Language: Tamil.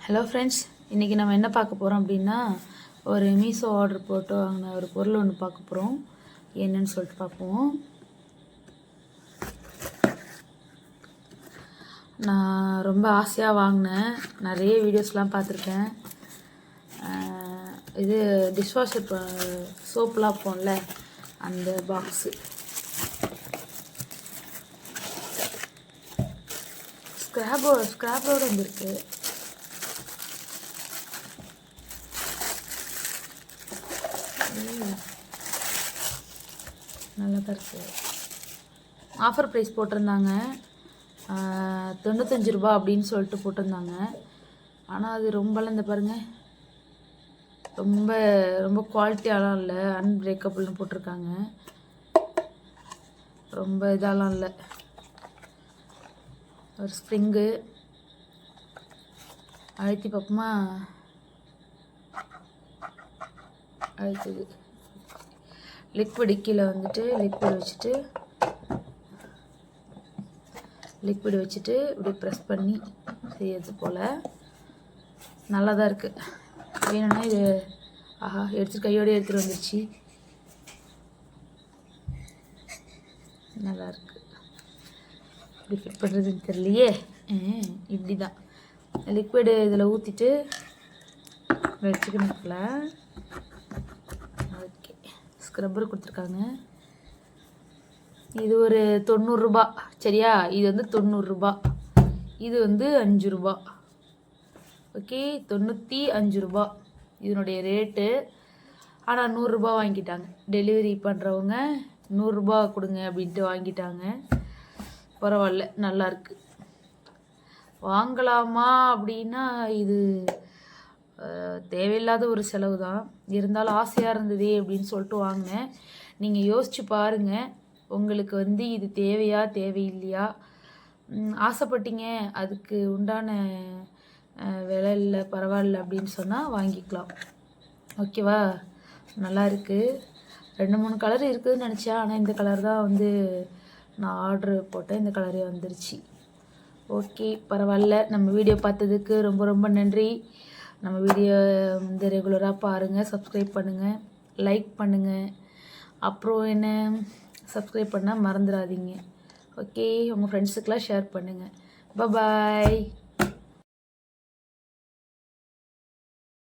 ஹலோ ஃப்ரெண்ட்ஸ், இன்றைக்கி நம்ம என்ன பார்க்க போகிறோம் அப்படின்னா, ஒரு மீஷோ ஆர்டர் போட்டு வாங்கின ஒரு பொருள் ஒன்று பார்க்க போகிறோம். என்னன்னு சொல்லிட்டு பார்ப்போம். நான் ரொம்ப ஆசையாக வாங்கினேன், நிறைய வீடியோஸ்லாம் பார்த்துருக்கேன். இது டிஷ்வாஷர் சோப்லாம் போன்ல அந்த பாக்ஸு. ஸ்க்ராப்போடு வந்துருக்கு. நல்லா தான் இருக்குது. ஆஃபர் ப்ரைஸ் போட்டிருந்தாங்க, 95 ரூபா அப்படின்னு சொல்லிட்டு போட்டிருந்தாங்க. ஆனால் அது ரொம்பலாம் இந்த பாருங்கள், ரொம்ப ரொம்ப குவாலிட்டியாலாம் இல்லை, அன்பிரேக்கபிள்னு போட்டிருக்காங்க. ரொம்ப இதெல்லாம் இல்லை. ஒரு ஸ்ப்ரிங்கு அழுத்தி பார்ப்போமா? அழுத்துது. லிக்விட் கீழே வந்துட்டு லிக்விட் வச்சுட்டு இப்படி ப்ரெஸ் பண்ணி செய்யறது போல் நல்லா தான் இருக்குது. வேணும்னா இது கையோடு எடுத்துகிட்டு வந்துருச்சு. நல்லா இருக்கு. இப்படி ஃபிட் பண்ணுறதுன்னு தெரியலையே. இப்படி தான் லிக்விடு இதில் ஊற்றிட்டு வச்சுக்கணும்ல. ஓகே, ஸ்க்ரப்பர் கொடுத்துருக்காங்க. இது ஒரு 90 ரூபா, சரியா? இது வந்து 90 ரூபா, இது வந்து 5 ரூபா. ஓகே, 95 ரூபா இதனுடைய ரேட்டு. ஆனால் 100 ரூபா வாங்கிட்டாங்க. டெலிவரி பண்ணுறவங்க 100 ரூபா கொடுங்க அப்படின்ட்டு வாங்கிட்டாங்க. பரவாயில்ல, நல்லாயிருக்கு. வாங்கலாமா அப்படின்னா இது தேவையில்லாத ஒரு செலவு தான். இருந்தாலும் ஆசையாக இருந்ததே அப்படின்னு சொல்லிட்டு வாங்கினேன். நீங்கள் யோசிச்சு பாருங்கள், உங்களுக்கு வந்து இது தேவையா தேவையில்லையா? ஆசைப்பட்டீங்க, அதுக்கு உண்டான விலை இல்லை, பரவாயில்ல அப்படின்னு சொன்னால் வாங்கிக்கலாம். ஓகேவா? நல்லா இருக்குது. 2-3 கலர் இருக்குதுன்னு நினச்சேன், ஆனால் இந்த கலர் தான் வந்து நான் ஆர்டரு போட்டேன். இந்த கலரே வந்துருச்சு. ஓகே, பரவாயில்ல. நம்ம வீடியோ பார்த்ததுக்கு ரொம்ப ரொம்ப நன்றி. நம்ம வீடியோ வந்து ரெகுலராக பாருங்கள், சப்ஸ்கிரைப் பண்ணுங்கள், லைக் பண்ணுங்கள். அப்புறம் என்ன, சப்ஸ்கிரைப் பண்ணால் மறந்துடாதீங்க. ஓகே, உங்கள் ஃப்ரெண்ட்ஸுக்கெலாம் ஷேர் பண்ணுங்கள். பாய்.